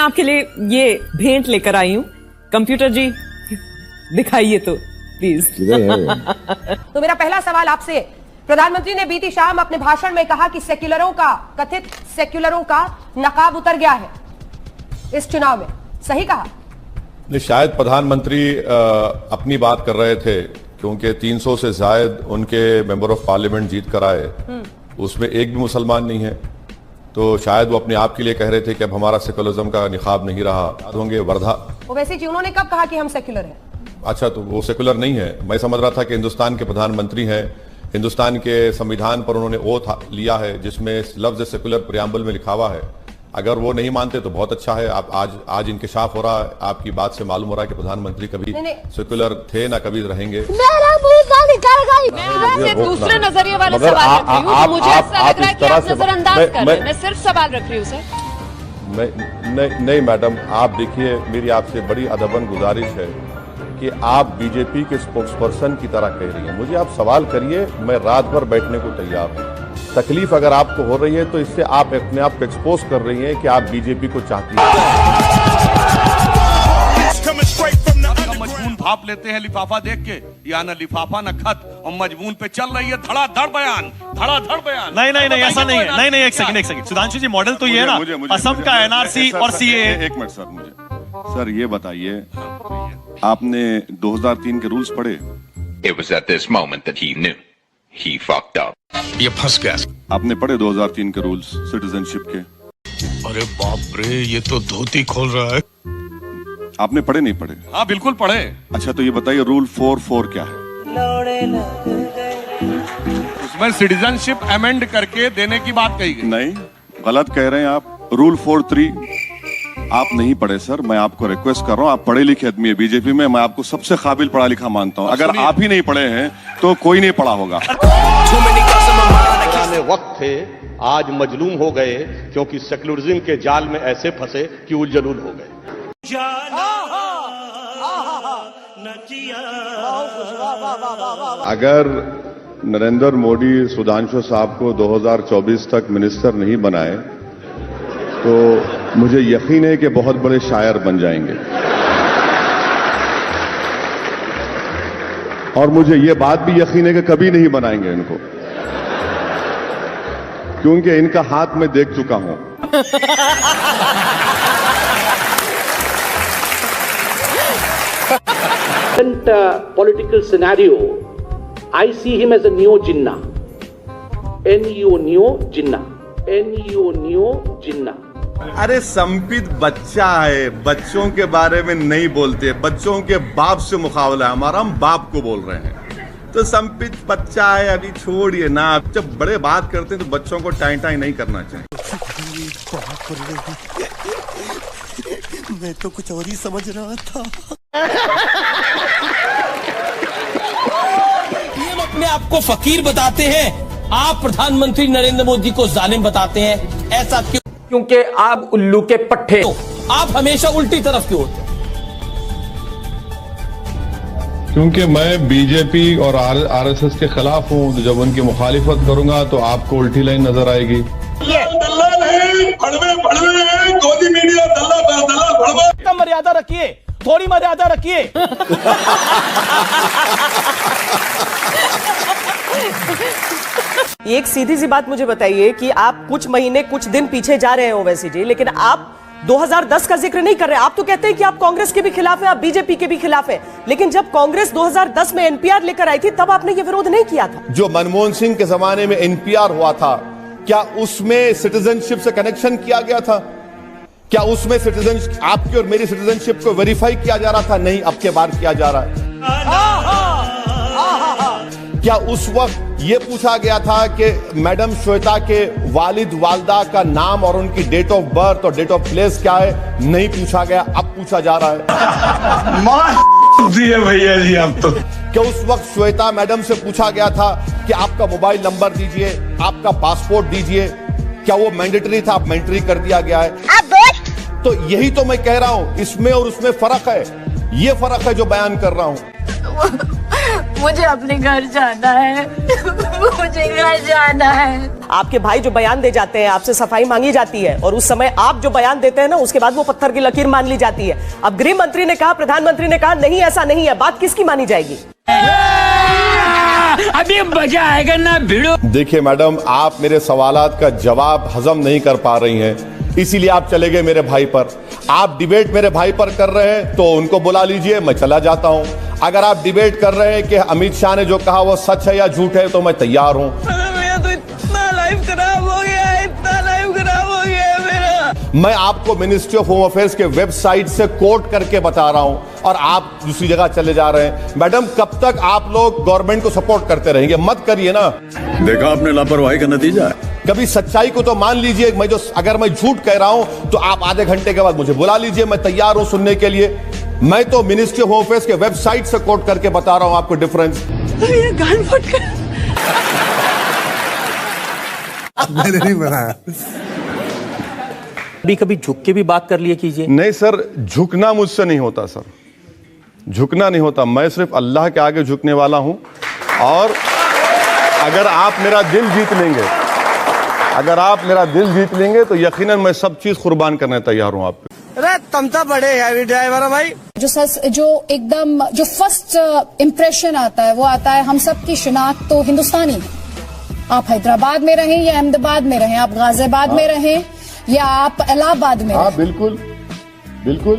आपके लिए ये भेंट लेकर आई हूँ। कंप्यूटर जी दिखाइए तो प्लीज। तो मेरा पहला सवाल आपसे, प्रधानमंत्री ने बीती शाम अपने भाषण में कहा कि कथित सेक्युलरों का नकाब उतर गया है इस चुनाव में, सही कहा? नहीं, शायद प्रधानमंत्री अपनी बात कर रहे थे, क्योंकि 300 से ज्यादा उनके मेंबर ऑफ पार्लियामेंट जीत कर आए, उसमें एक भी मुसलमान नहीं है। तो शायद वो अपने आप के लिए कह रहे थे कि अब हमारा सेकुलरिज्म का निकाब नहीं रहा। होंगे वर्धा। वो वैसे जी उन्होंने कब कहा कि हम सेक्युलर हैं? अच्छा, तो वो सेकुलर नहीं है। मैं समझ रहा था कि हिंदुस्तान के प्रधानमंत्री हैं, हिंदुस्तान के संविधान पर उन्होंने ओथ लिया है जिसमें लफ्ज सेकुलर प्रियम्बल में लिखा हुआ है। अगर वो नहीं मानते तो बहुत अच्छा है। आप आज इंकशाफ हो रहा है, आपकी बात से मालूम हो रहा है कि प्रधानमंत्री कभी सेकुलर थे ना कभी रहेंगे। मेरा मुंह निकल गई। मैं दूसरे नजरिए वाला सवाल रख रही हूँ, मुझे ऐसा लग रहा है कि आप नजरअंदाज कर रहे हैं। मैं सिर्फ सवाल रख रही हूँ सर। नहीं मैडम, आप देखिए, मेरी आपसे बड़ी अदबन गुजारिश है कि आप बीजेपी के स्पोक्सपर्सन की तरह कह रही हैं। मुझे आप सवाल करिए, मैं रात भर बैठने को तैयार हूँ। तकलीफ अगर आपको हो रही है तो इससे आप अपने आप को एक्सपोज कर रही हैं कि आप बीजेपी को चाहती हैं। मजमून भाप लेते हैं लिफाफा देख के, या ना लिफाफा ना खत, और मजमून पे चल रही है धड़ाधड़ बयान। नहीं ऐसा नहीं है। नहीं एक सेकंड सुधांशु जी, मॉडल तो ये है ना असम का एनआरसी और सीए। एक मिनट सर, ये बताइए, आपने 2003 के रूल्स पढ़े? It was at this moment that he knew he fucked up. ये फंस गया। आपने पढ़े 2003 के रूल्स सिटीजनशिप के? अरे बाप रे, ये तो धोती खोल रहा है। आपने पढ़े नहीं पढ़े? हाँ बिल्कुल पढ़े। अच्छा, तो ये बताइए रूल 4 क्या है? उसमें सिटीजनशिप अमेंड करके देने की बात कही गई। नहीं, गलत कह रहे हैं आप। रूल 4.3 आप नहीं पढ़े सर। मैं आपको रिक्वेस्ट कर रहा हूँ, आप पढ़े लिखे आदमी है बीजेपी में, मैं आपको सबसे काबिल पढ़ा लिखा मानता हूँ। अगर आप ही नहीं पढ़े हैं तो कोई नहीं पढ़ा होगा। वक्त थे, आज मजलूम हो गए, क्योंकि सेकुलरिज्म के जाल में ऐसे फंसे कि उलझलूल हो गए। अगर नरेंद्र मोदी सुधांशु साहब को 2024 तक मिनिस्टर नहीं बनाए तो मुझे यकीन है कि बहुत बड़े शायर बन जाएंगे। और मुझे यह बात भी यकीन है कि कभी नहीं बनाएंगे इनको, क्योंकि इनका हाथ मैं देख चुका हूं। Political scenario, I see him as a neo Jinnah. Neo Jinnah. अरे संपित बच्चा है, बच्चों के बारे में नहीं बोलते, बच्चों के बाप से मुकाबला है हमारा, हम बाप को बोल रहे हैं। तो संपित बच्चा है, अभी छोड़िए ना। जब बड़े बात करते हैं तो बच्चों को टाई नहीं करना चाहिए। मैं तो कुछ और ही समझ रहा था। पीएम अपने आप को फकीर बताते हैं, आप प्रधानमंत्री नरेंद्र मोदी को जालिम बताते हैं। ऐसा क्यों? क्योंकि आप उल्लू के पट्टे। आप हमेशा उल्टी तरफ क्यों होते? क्योंकि मैं बीजेपी और आरएसएस के खिलाफ हूं, तो जब उनकी मुखालिफत करूंगा तो आपको उल्टी लाइन नजर आएगी। मर्यादा रखिए, थोड़ी मर्यादा रखिए। एक सीधी सी बात मुझे बताइए कि आप कुछ महीने कुछ दिन पीछे जा रहे हो वैसे जी, लेकिन आप 2010 का जिक्र नहीं कर रहे। आप तो कहते हैं कि आप कांग्रेस के भी खिलाफ हैं, आप बीजेपी के भी खिलाफ हैं, लेकिन जब कांग्रेस 2010 में एनपीआर लेकर आई थी तब आपने ये विरोध नहीं किया था। जो मनमोहन सिंह के जमाने में एनपीआर हुआ था, क्या उसमें सिटीजनशिप से कनेक्शन किया गया था? क्या उसमें सिटीजनशिप, आपकी और मेरी सिटीजनशिप को वेरीफाई किया जा रहा था? नहीं, अब के बार किया जा रहा है। क्या उस वक्त ये पूछा गया था कि मैडम श्वेता के वालिद वालदा का नाम और उनकी डेट ऑफ बर्थ और डेट ऑफ प्लेस क्या है? नहीं पूछा गया, अब पूछा जा रहा है। भैया जी आप तो। क्या उस वक्त श्वेता मैडम से पूछा गया था कि आपका मोबाइल नंबर दीजिए, आपका पासपोर्ट दीजिए? क्या वो मैंडेटरी था? अब मैंडेटरी कर दिया गया है। तो यही तो मैं कह रहा हूं, इसमें और उसमें फर्क है। ये फर्क है जो बयान कर रहा हूं। मुझे अपने घर जाना है। मुझे घर जाना है। आपके भाई जो बयान दे जाते हैं, आपसे सफाई मांगी जाती है और उस समय आप जो बयान देते हैं ना, उसके बाद वो पत्थर की लकीर मान ली जाती है। अब गृह मंत्री ने कहा, प्रधानमंत्री ने कहा, नहीं ऐसा नहीं है, बात किसकी मानी जाएगी? अभी मजा आएगा ना भिड़ो। देखिए मैडम, आप मेरे सवालात का जवाब हजम नहीं कर पा रही हैं, इसीलिए आप चले गए मेरे भाई पर। आप डिबेट मेरे भाई पर कर रहे हैं तो उनको बुला लीजिए, मैं चला जाता हूं। अगर आप डिबेट कर रहे हैं कि अमित शाह ने जो कहा वो सच है या झूठ है, तो मैं तैयार हूं। मेरा तो इतना लाइफ खराब हो गया है, इतना लाइफ खराब हो गया है मेरा। मैं आपको मिनिस्ट्री ऑफ होम अफेयर्स के वेबसाइट से कोट करके बता रहा हूं और आप दूसरी जगह चले जा रहे हैं। मैडम, कब तक आप लोग गवर्नमेंट को सपोर्ट करते रहेंगे? मत करिए ना। देखा आपने लापरवाही का नतीजा है। कभी सच्चाई को तो मान लीजिए। अगर मैं झूठ कह रहा हूं तो आप आधे घंटे के बाद मुझे बुला लीजिए, मैं तैयार हूं सुनने के लिए। मैं तो मिनिस्ट्री ऑफ होम अफेयर्स के वेबसाइट से कोट करके बता रहा हूं आपको डिफरेंस। मैंने नहीं बनाया। कभी झुक के भी बात कर लिया कीजिए। नहीं सर, झुकना मुझसे नहीं होता सर, झुकना नहीं होता। मैं सिर्फ अल्लाह के आगे झुकने वाला हूं। और अगर आप मेरा दिल जीत लेंगे, अगर आप मेरा दिल जीत लेंगे तो यकीनन मैं सब चीज कुर्बान करने तैयार हूं आप पे। अरे तुम तो बड़े हैवी ड्राइवर है भाई। जो एकदम जो फर्स्ट इम्प्रेशन आता है वो आता है, हम सब की शिनाख्त तो हिंदुस्तानी है। आप हैदराबाद में रहें या अहमदाबाद में रहें, आप गाजियाबाद में रहें या आप इलाहाबाद में रहें। बिल्कुल बिल्कुल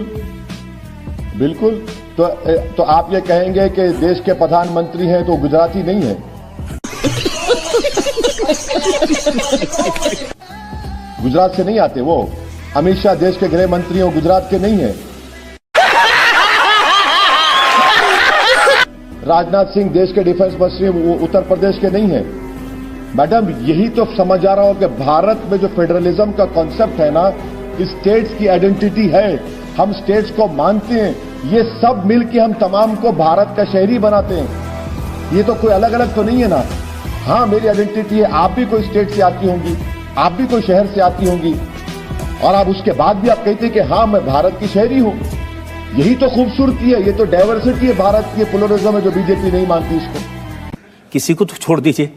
बिल्कुल। तो आप ये कहेंगे कि देश के प्रधानमंत्री हैं तो गुजराती नहीं है? गुजरात से नहीं आते वो। अमित शाह देश के गृह मंत्री हैं, गुजरात के नहीं है। राजनाथ सिंह देश के डिफेंस मंत्री वो उत्तर प्रदेश के नहीं है। मैडम, यही तो समझ आ रहा हूं कि भारत में जो फेडरलिज्म का कॉन्सेप्ट है ना, स्टेट्स की आइडेंटिटी है, हम स्टेट्स को मानते हैं, ये सब मिलके हम तमाम को भारत का शहरी बनाते हैं। ये तो कोई अलग अलग तो नहीं है ना। हाँ, मेरी आइडेंटिटी है, आप भी कोई स्टेट से आती होंगी, आप भी कोई शहर से आती होंगी, और आप उसके बाद भी आप कहते हैं कि हाँ मैं भारत की शहरी हूं। यही तो खूबसूरती है, ये तो डाइवर्सिटी है भारत की, प्लुरलिज्म है जो बीजेपी नहीं मानती इसको। किसी को तो छोड़ दीजिए।